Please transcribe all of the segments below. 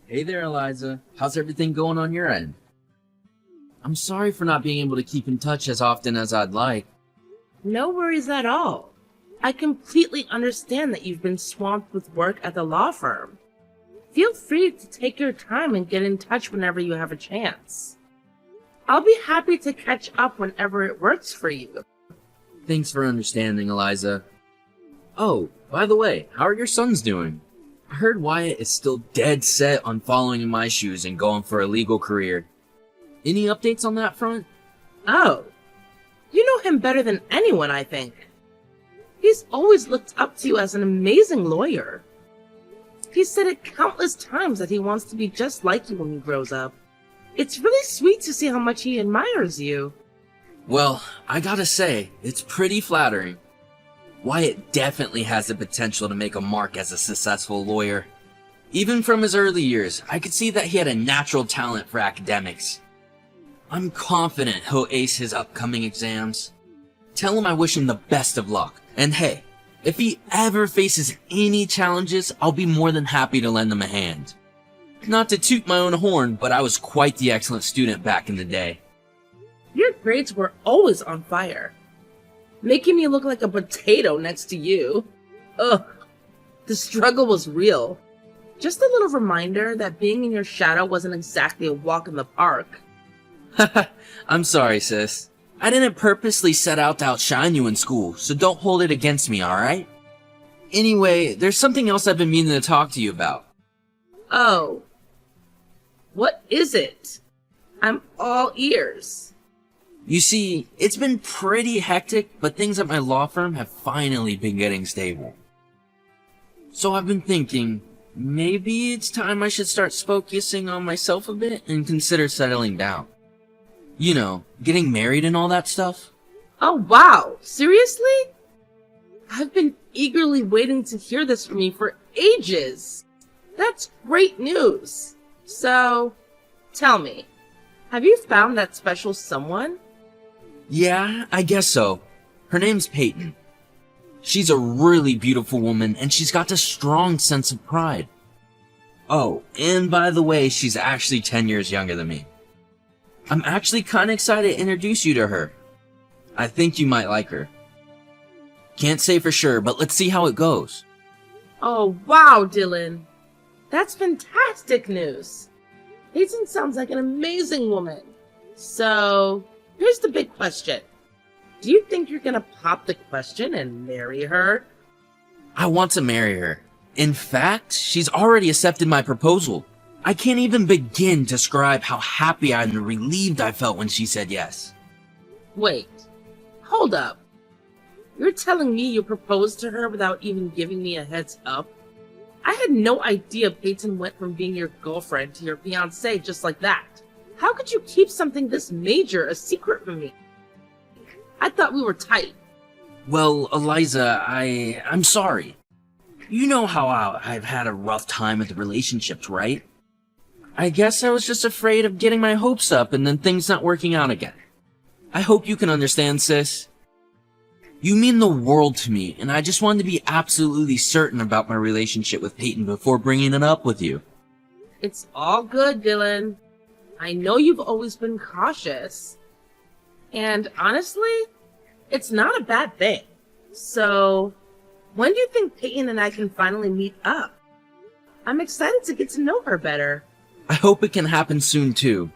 Hey there, Eliza. How's everything going on your end? I'm sorry for not being able to keep in touch as often as I'd like. No worries at all. I completely understand that you've been swamped with work at the law firm. Feel free to take your time and get in touch whenever you have a chance. I'll be happy to catch up whenever it works for you. Thanks for understanding, Eliza. Oh, by the way, how are your sons doing? I heard Wyatt is still dead set on following in my shoes and going for a legal career. Any updates on that front? Oh, you know him better than anyone, I think. He's always looked up to you as an amazing lawyer. He's said it countless times that he wants to be just like you when he grows up. It's really sweet to see how much he admires you. Well, I gotta say, it's pretty flattering. Wyatt definitely has the potential to make a mark as a successful lawyer. Even from his early years, I could see that he had a natural talent for academics. I'm confident he'll ace his upcoming exams. Tell him I wish him the best of luck. And hey, if he ever faces any challenges, I'll be more than happy to lend him a hand. Not to toot my own horn, but I was quite the excellent student back in the day. Your grades were always on fire, making me look like a potato next to you. Ugh, the struggle was real. Just a little reminder that being in your shadow wasn't exactly a walk in the park. I'm sorry, sis. I didn't purposely set out to outshine you in school, so don't hold it against me, alright? Anyway, there's something else I've been meaning to talk to you about. Oh, what is it? I'm all ears. You see, it's been pretty hectic, but things at my law firm have finally been getting stable. So I've been thinking, maybe it's time I should start focusing on myself a bit and consider settling down. You know, getting married and all that stuff. Oh wow, seriously? I've been eagerly waiting to hear this from you for ages. That's great news. So, tell me, have you found that special someone? Yeah, I guess so. Her name's Peyton. She's a really beautiful woman, and she's got a strong sense of pride. Oh, and by the way, she's actually 10 years younger than me. I'm actually kinda excited to introduce you to her. I think you might like her. Can't say for sure, but let's see how it goes. Oh wow, Dylan. That's fantastic news. Peyton sounds like an amazing woman. So, here's the big question. Do you think you're gonna pop the question and marry her? I want to marry her. In fact, she's already accepted my proposal. I can't even begin to describe how happy and relieved I felt when she said yes. Wait, hold up. You're telling me you proposed to her without even giving me a heads up? I had no idea Peyton went from being your girlfriend to your fiancée just like that. How could you keep something this major a secret from me? I thought we were tight. Well, Eliza, I'm sorry. You know how I've had a rough time with relationships, right? I guess I was just afraid of getting my hopes up and then things not working out again. I hope you can understand, sis. You mean the world to me, and I just wanted to be absolutely certain about my relationship with Peyton before bringing it up with you. It's all good, Dylan. I know you've always been cautious. And honestly, it's not a bad thing. So, when do you think Peyton and I can finally meet up? I'm excited to get to know her better. I hope it can happen soon too.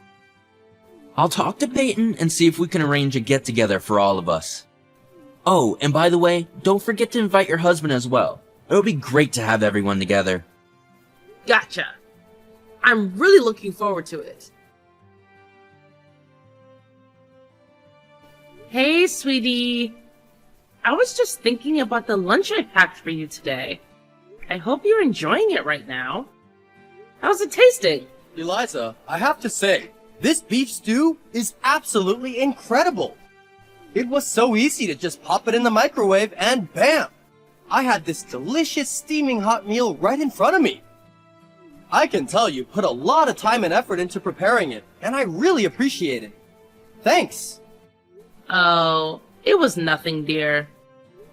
I'll talk to Peyton and see if we can arrange a get-together for all of us. Oh, and by the way, don't forget to invite your husband as well. It'll be great to have everyone together. Gotcha. I'm really looking forward to it. Hey, sweetie. I was just thinking about the lunch I packed for you today. I hope you're enjoying it right now. How's it tasting? Eliza, I have to say, this beef stew is absolutely incredible. It was so easy to just pop it in the microwave and bam! I had this delicious steaming hot meal right in front of me. I can tell you put a lot of time and effort into preparing it, and I really appreciate it. Thanks! Oh, it was nothing, dear.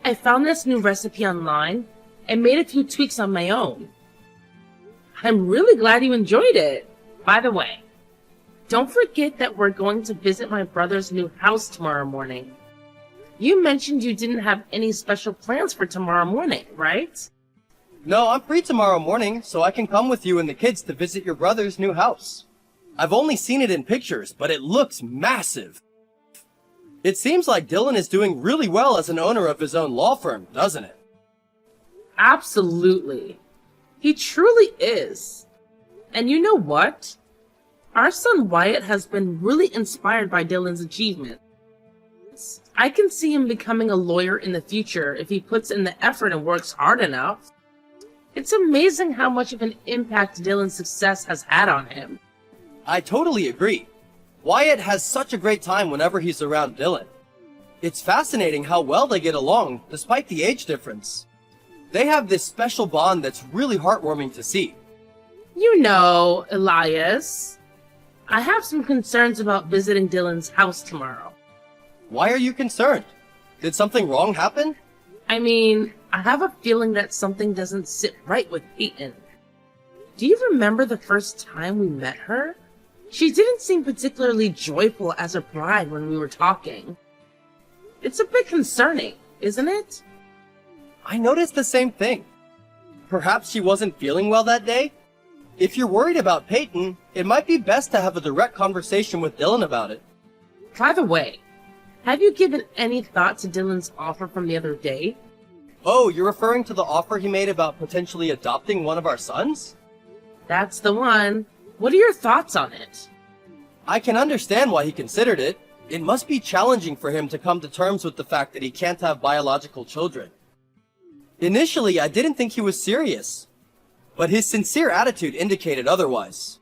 I found this new recipe online and made a few tweaks on my own. I'm really glad you enjoyed it. By the way, don't forget that we're going to visit my brother's new house tomorrow morning. You mentioned you didn't have any special plans for tomorrow morning, right? No, I'm free tomorrow morning, so I can come with you and the kids to visit your brother's new house. I've only seen it in pictures, but it looks massive. It seems like Dylan is doing really well as an owner of his own law firm, doesn't it? Absolutely. He truly is. And you know what? Our son Wyatt has been really inspired by Dylan's achievements. I can see him becoming a lawyer in the future if he puts in the effort and works hard enough. It's amazing how much of an impact Dylan's success has had on him. I totally agree. Wyatt has such a great time whenever he's around Dylan. It's fascinating how well they get along, despite the age difference. They have this special bond that's really heartwarming to see. You know, Elias, I have some concerns about visiting Dylan's house tomorrow. Why are you concerned? Did something wrong happen? I mean, I have a feeling that something doesn't sit right with Peyton. Do you remember the first time we met her? She didn't seem particularly joyful as a bride when we were talking. It's a bit concerning, isn't it? I noticed the same thing. Perhaps she wasn't feeling well that day? If you're worried about Peyton, it might be best to have a direct conversation with Dylan about it. By the way, have you given any thought to Dylan's offer from the other day? Oh, you're referring to the offer he made about potentially adopting one of our sons? That's the one. What are your thoughts on it? I can understand why he considered it. It must be challenging for him to come to terms with the fact that he can't have biological children. Initially, I didn't think he was serious, but his sincere attitude indicated otherwise.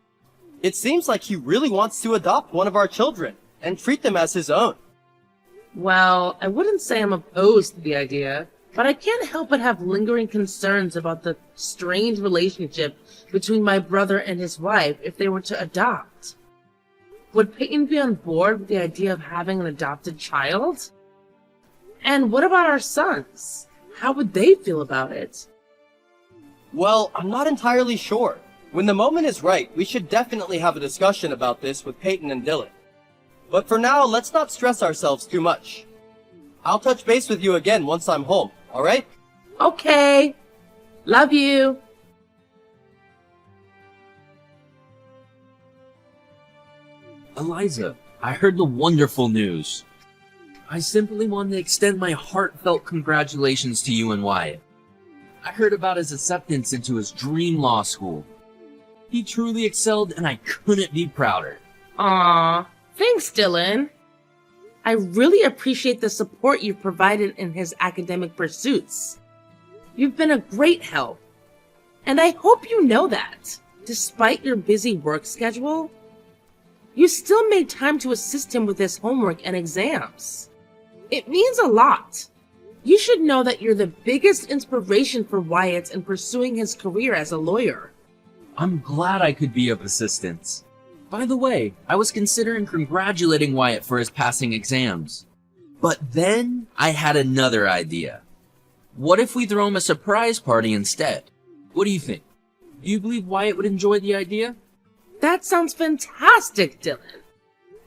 It seems like he really wants to adopt one of our children and treat them as his own. Well, I wouldn't say I'm opposed to the idea, but I can't help but have lingering concerns about the strained relationship between my brother and his wife if they were to adopt. Would Peyton be on board with the idea of having an adopted child? And what about our sons? How would they feel about it? Well, I'm not entirely sure. When the moment is right, we should definitely have a discussion about this with Peyton and Dylan. But for now, let's not stress ourselves too much. I'll touch base with you again once I'm home, alright? Okay. Love you. Eliza, I heard the wonderful news. I simply wanted to extend my heartfelt congratulations to you and Wyatt. I heard about his acceptance into his dream law school. He truly excelled and I couldn't be prouder. Aw, thanks, Dylan. I really appreciate the support you've provided in his academic pursuits. You've been a great help. And I hope you know that, despite your busy work schedule, you still made time to assist him with his homework and exams. It means a lot. You should know that you're the biggest inspiration for Wyatt in pursuing his career as a lawyer. I'm glad I could be of assistance. By the way, I was considering congratulating Wyatt for his passing exams. But then I had another idea. What if we throw him a surprise party instead? What do you think? Do you believe Wyatt would enjoy the idea? That sounds fantastic, Dylan.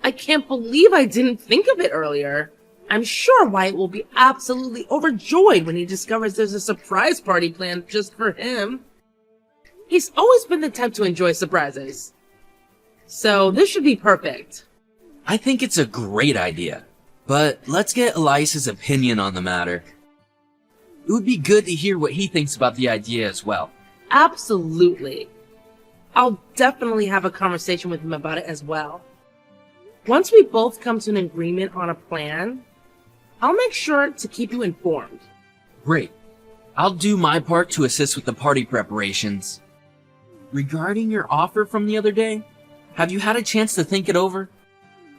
I can't believe I didn't think of it earlier. I'm sure Wyatt will be absolutely overjoyed when he discovers there's a surprise party planned just for him. He's always been the type to enjoy surprises. So this should be perfect. I think it's a great idea. But let's get Elias's opinion on the matter. It would be good to hear what he thinks about the idea as well. Absolutely. I'll definitely have a conversation with him about it as well. Once we both come to an agreement on a plan, I'll make sure to keep you informed. Great. I'll do my part to assist with the party preparations. Regarding your offer from the other day, have you had a chance to think it over?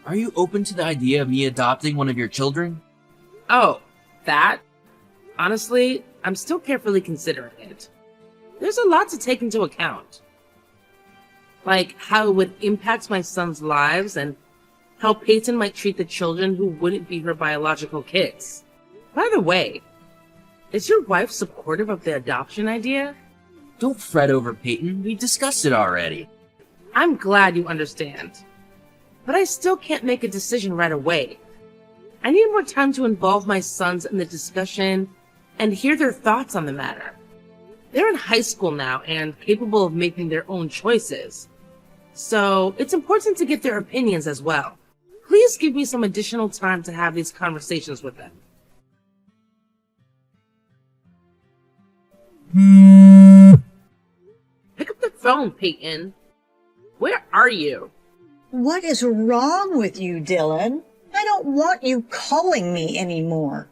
Are you open to the idea of me adopting one of your children? Oh, that? Honestly, I'm still carefully considering it. There's a lot to take into account. Like how it would impact my son's lives and how Peyton might treat the children who wouldn't be her biological kids. By the way, is your wife supportive of the adoption idea? Don't fret over Peyton, we discussed it already. I'm glad you understand. But I still can't make a decision right away. I need more time to involve my sons in the discussion and hear their thoughts on the matter. They're in high school now and capable of making their own choices. So it's important to get their opinions as well. Please give me some additional time to have these conversations with them. Pick up the phone, Peyton. Where are you? What is wrong with you, Dylan? I don't want you calling me anymore.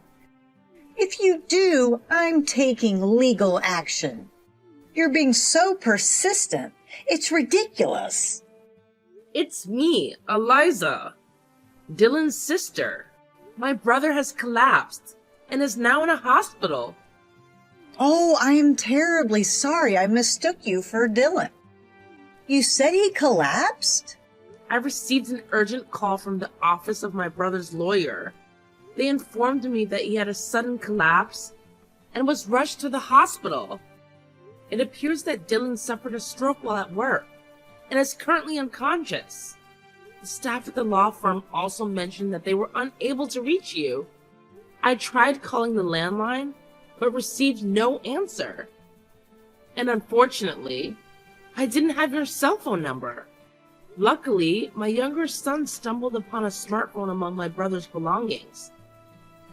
If you do, I'm taking legal action. You're being so persistent. It's ridiculous. It's me, Eliza, Dylan's sister. My brother has collapsed and is now in a hospital. Oh, I am terribly sorry I mistook you for Dylan. You said he collapsed? I received an urgent call from the office of my brother's lawyer. They informed me that he had a sudden collapse and was rushed to the hospital. It appears that Dylan suffered a stroke while at work and is currently unconscious. The staff at the law firm also mentioned that they were unable to reach you. I tried calling the landline, but received no answer. And unfortunately, I didn't have your cell phone number. Luckily, my younger son stumbled upon a smartphone among my brother's belongings,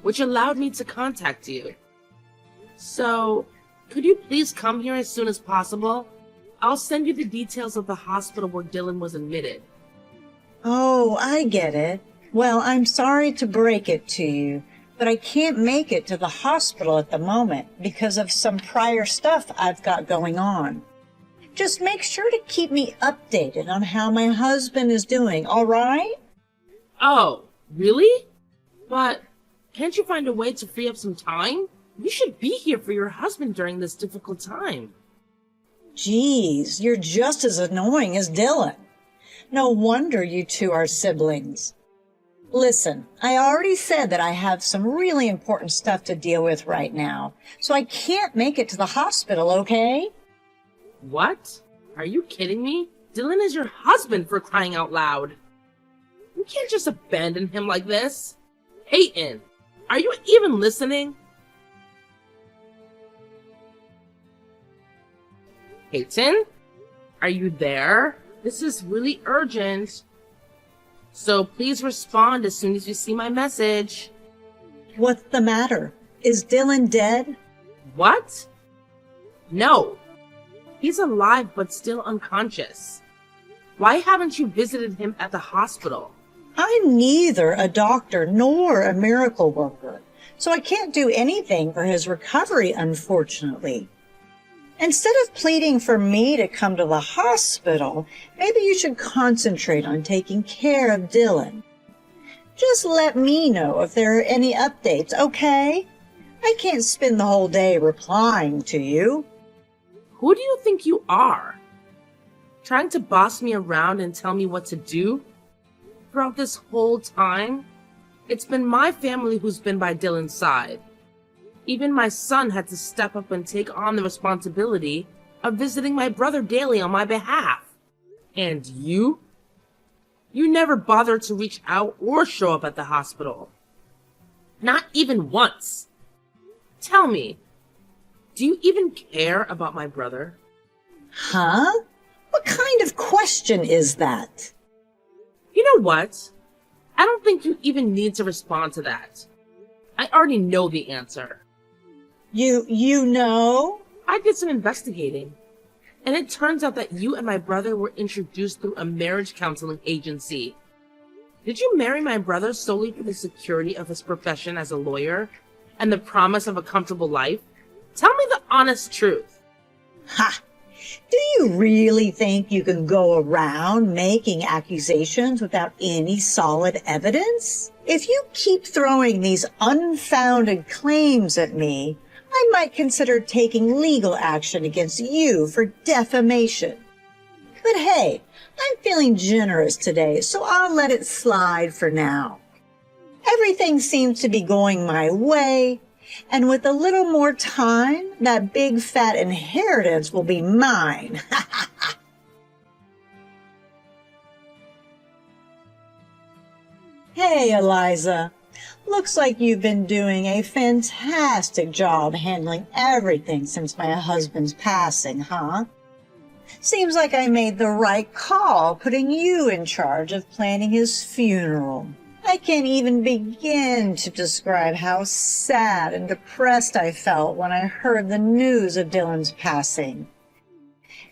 which allowed me to contact you. So, could you please come here as soon as possible? I'll send you the details of the hospital where Dylan was admitted. Oh, I get it. Well, I'm sorry to break it to you, but I can't make it to the hospital at the moment because of some prior stuff I've got going on. Just make sure to keep me updated on how my husband is doing, all right? Oh, really? But can't you find a way to free up some time? You should be here for your husband during this difficult time. Geez, you're just as annoying as Dylan. No wonder you two are siblings. Listen, I already said that I have some really important stuff to deal with right now, so I can't make it to the hospital, okay? What? Are you kidding me? Dylan is your husband, for crying out loud. You can't just abandon him like this. Peyton, are you even listening? Peyton? Are you there? This is really urgent. So please respond as soon as you see my message. What's the matter? Is Dylan dead? What? No. He's alive but still unconscious. Why haven't you visited him at the hospital? I'm neither a doctor nor a miracle worker, so I can't do anything for his recovery, unfortunately. Instead of pleading for me to come to the hospital, maybe you should concentrate on taking care of Dylan. Just let me know if there are any updates, okay? I can't spend the whole day replying to you. Who do you think you are? Trying to boss me around and tell me what to do? Throughout this whole time, it's been my family who's been by Dylan's side. Even my son had to step up and take on the responsibility of visiting my brother daily on my behalf. And you? You never bothered to reach out or show up at the hospital. Not even once. Tell me, do you even care about my brother? Huh? What kind of question is that? You know what? I don't think you even need to respond to that. I already know the answer. You know? I did some investigating, and it turns out that you and my brother were introduced through a marriage counseling agency. Did you marry my brother solely for the security of his profession as a lawyer and the promise of a comfortable life? Tell me the honest truth. Ha! Do you really think you can go around making accusations without any solid evidence? If you keep throwing these unfounded claims at me, I might consider taking legal action against you for defamation. But hey, I'm feeling generous today, so I'll let it slide for now. Everything seems to be going my way, And with a little more time, that big fat inheritance will be mine. Hey, Eliza. Looks like you've been doing a fantastic job handling everything since my husband's passing, huh? Seems like I made the right call putting you in charge of planning his funeral. I can't even begin to describe how sad and depressed I felt when I heard the news of Dylan's passing.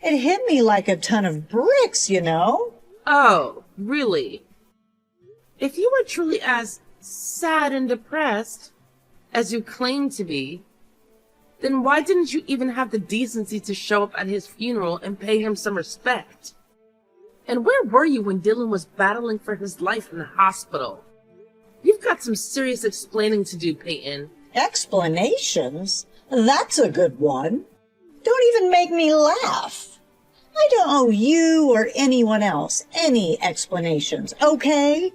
It hit me like a ton of bricks, you know? Oh, really? If you were truly as sad and depressed as you claim to be, then why didn't you even have the decency to show up at his funeral and pay him some respect? And where were you when Dylan was battling for his life in the hospital? You've got some serious explaining to do, Peyton. Explanations? That's a good one. Don't even make me laugh. I don't owe you or anyone else any explanations, okay?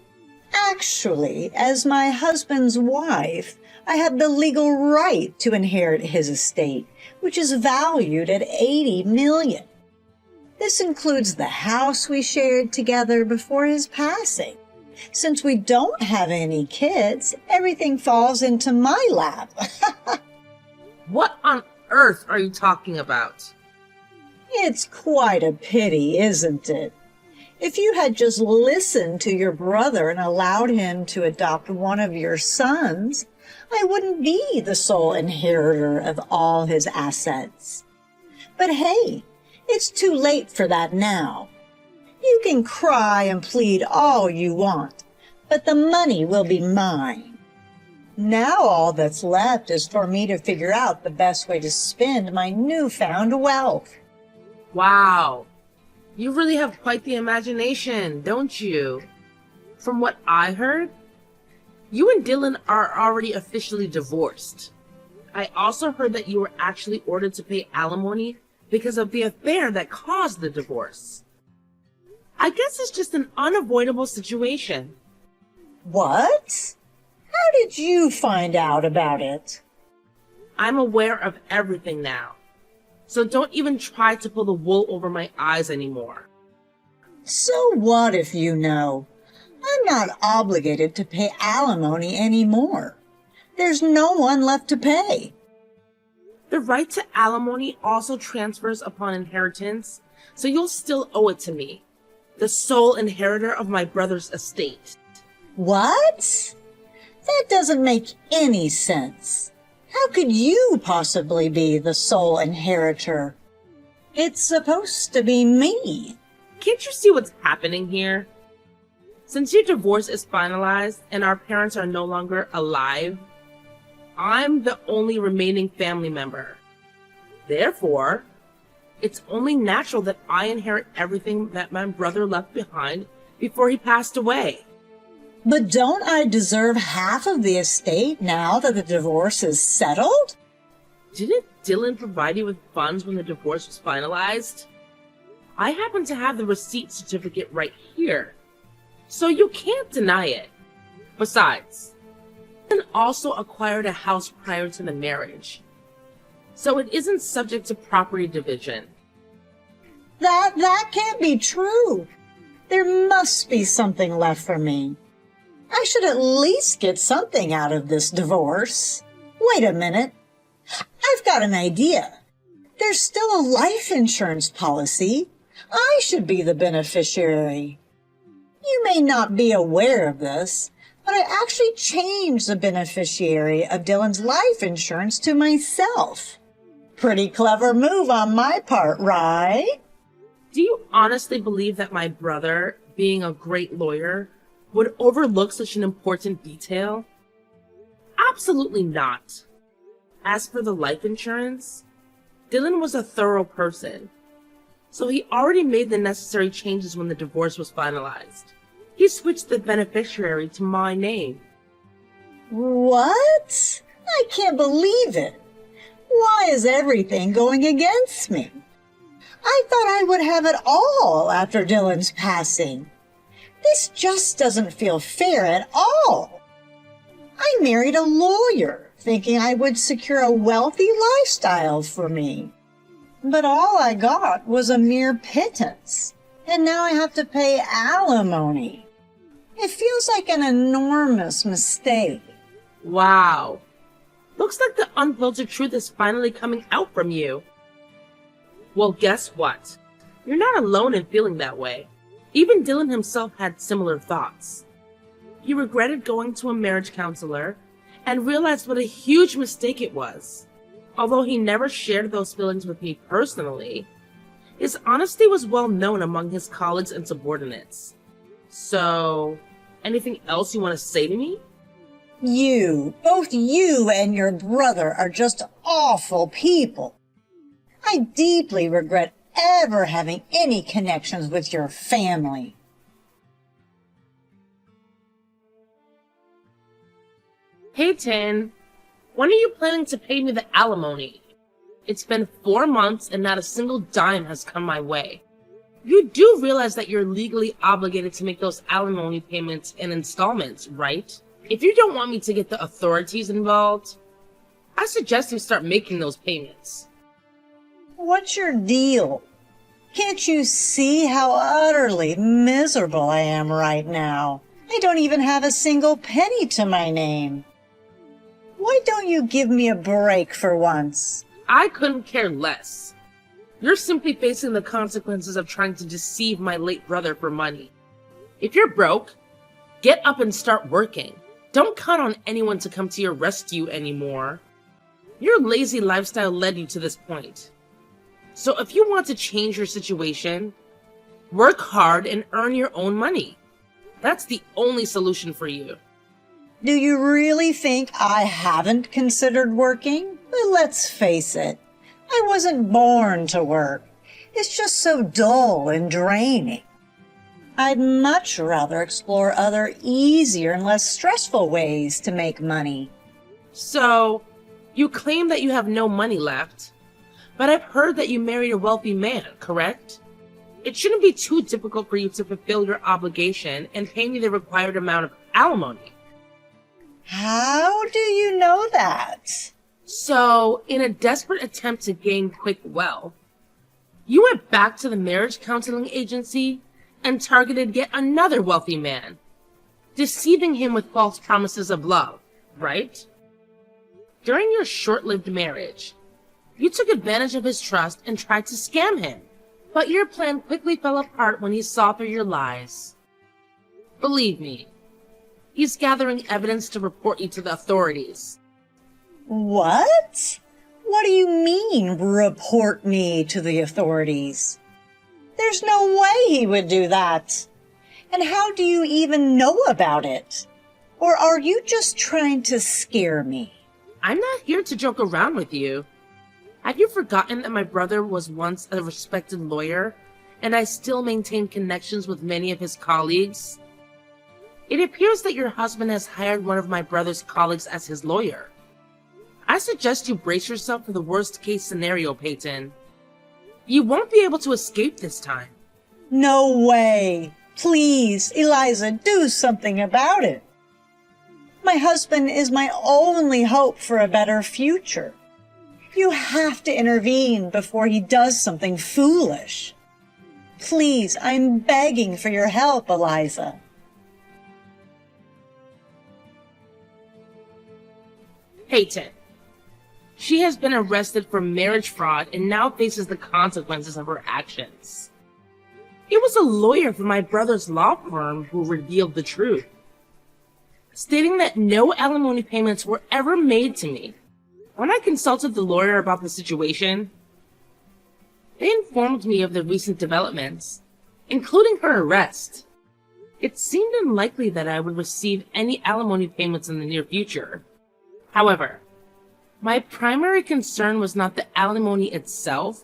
Actually, as my husband's wife, I have the legal right to inherit his estate, which is valued at $80 million. This includes the house we shared together before his passing. Since we don't have any kids, everything falls into my lap. What on earth are you talking about? It's quite a pity, isn't it? If you had just listened to your brother and allowed him to adopt one of your sons, I wouldn't be the sole inheritor of all his assets. But hey, it's too late for that now. You can cry and plead all you want, but the money will be mine. Now all that's left is for me to figure out the best way to spend my newfound wealth. Wow. You really have quite the imagination, don't you? From what I heard, you and Dylan are already officially divorced. I also heard that you were actually ordered to pay alimony because of the affair that caused the divorce. I guess it's just an unavoidable situation. What? How did you find out about it? I'm aware of everything now. So don't even try to pull the wool over my eyes anymore. So what if you know? I'm not obligated to pay alimony anymore. There's no one left to pay. The right to alimony also transfers upon inheritance, so you'll still owe it to me, the sole inheritor of my brother's estate. What? That doesn't make any sense. How could you possibly be the sole inheritor? It's supposed to be me. Can't you see what's happening here? Since your divorce is finalized and our parents are no longer alive, I'm the only remaining family member. Therefore, it's only natural that I inherit everything that my brother left behind before he passed away. But don't I deserve half of the estate now that the divorce is settled? Didn't Dylan provide you with funds when the divorce was finalized? I happen to have the receipt certificate right here, so you can't deny it. Besides, Dylan also acquired a house prior to the marriage, so it isn't subject to property division. That can't be true. There must be something left for me. I should at least get something out of this divorce. Wait a minute. I've got an idea. There's still a life insurance policy. I should be the beneficiary. You may not be aware of this, but I actually changed the beneficiary of Dylan's life insurance to myself. Pretty clever move on my part, right? Do you honestly believe that my brother, being a great lawyer, would overlook such an important detail? Absolutely not. As for the life insurance, Dylan was a thorough person, so he already made the necessary changes when the divorce was finalized. He switched the beneficiary to my name. What? I can't believe it. Why is everything going against me? I thought I would have it all after Dylan's passing. This just doesn't feel fair at all. I married a lawyer, thinking I would secure a wealthy lifestyle for me. But all I got was a mere pittance, and now I have to pay alimony. It feels like an enormous mistake. Wow. Looks like the unfiltered truth is finally coming out from you. Well, guess what? You're not alone in feeling that way. Even Dylan himself had similar thoughts. He regretted going to a marriage counselor and realized what a huge mistake it was. Although he never shared those feelings with me personally, his honesty was well known among his colleagues and subordinates. So, anything else you want to say to me? Both you and your brother are just awful people. I deeply regret ever having any connections with your family. Peyton, when are you planning to pay me the alimony? It's been 4 months and not a single dime has come my way. You do realize that you're legally obligated to make those alimony payments in installments, right? If you don't want me to get the authorities involved, I suggest you start making those payments. What's your deal? Can't you see how utterly miserable I am right now? I don't even have a single penny to my name. Why don't you give me a break for once? I couldn't care less. You're simply facing the consequences of trying to deceive my late brother for money. If you're broke, get up and start working. Don't count on anyone to come to your rescue anymore. Your lazy lifestyle led you to this point. So if you want to change your situation, work hard and earn your own money. That's the only solution for you. Do you really think I haven't considered working? But let's face it, I wasn't born to work. It's just so dull and draining. I'd much rather explore other easier and less stressful ways to make money. So, you claim that you have no money left, but I've heard that you married a wealthy man, correct? It shouldn't be too difficult for you to fulfill your obligation and pay me the required amount of alimony. How do you know that? So, in a desperate attempt to gain quick wealth, you went back to the marriage counseling agency and targeted yet another wealthy man, deceiving him with false promises of love, right? During your short-lived marriage, you took advantage of his trust and tried to scam him, but your plan quickly fell apart when he saw through your lies. Believe me, he's gathering evidence to report you to the authorities. What? What do you mean, report me to the authorities? There's no way he would do that. And how do you even know about it? Or are you just trying to scare me? I'm not here to joke around with you. Have you forgotten that my brother was once a respected lawyer, and I still maintain connections with many of his colleagues? It appears that your husband has hired one of my brother's colleagues as his lawyer. I suggest you brace yourself for the worst-case scenario, Peyton. You won't be able to escape this time. No way. Please, Eliza, do something about it. My husband is my only hope for a better future. You have to intervene before he does something foolish. Please, I'm begging for your help, Eliza. Peyton. She has been arrested for marriage fraud and now faces the consequences of her actions. It was a lawyer for my brother's law firm who revealed the truth, stating that no alimony payments were ever made to me. When I consulted the lawyer about the situation, they informed me of the recent developments, including her arrest. It seemed unlikely that I would receive any alimony payments in the near future. However, my primary concern was not the alimony itself,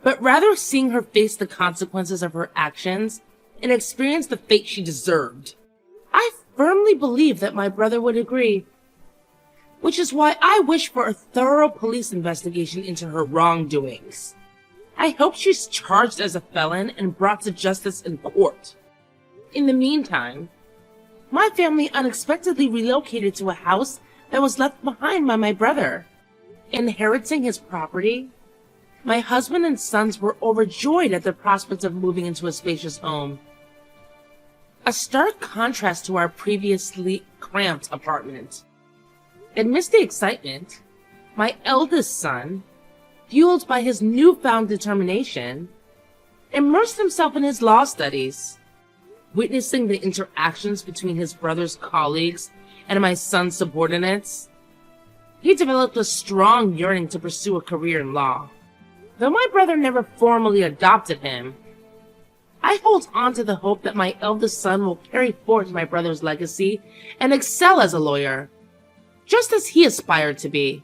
but rather seeing her face the consequences of her actions and experience the fate she deserved. I firmly believe that my brother would agree, which is why I wish for a thorough police investigation into her wrongdoings. I hope she's charged as a felon and brought to justice in court. In the meantime, my family unexpectedly relocated to a house that was left behind by my brother. Inheriting his property, my husband and sons were overjoyed at the prospect of moving into a spacious home. A stark contrast to our previously cramped apartment. Amidst the excitement, my eldest son, fueled by his newfound determination, immersed himself in his law studies. Witnessing the interactions between his brother's colleagues and my son's subordinates, he developed a strong yearning to pursue a career in law. Though my brother never formally adopted him, I hold on to the hope that my eldest son will carry forth my brother's legacy and excel as a lawyer, just as he aspired to be.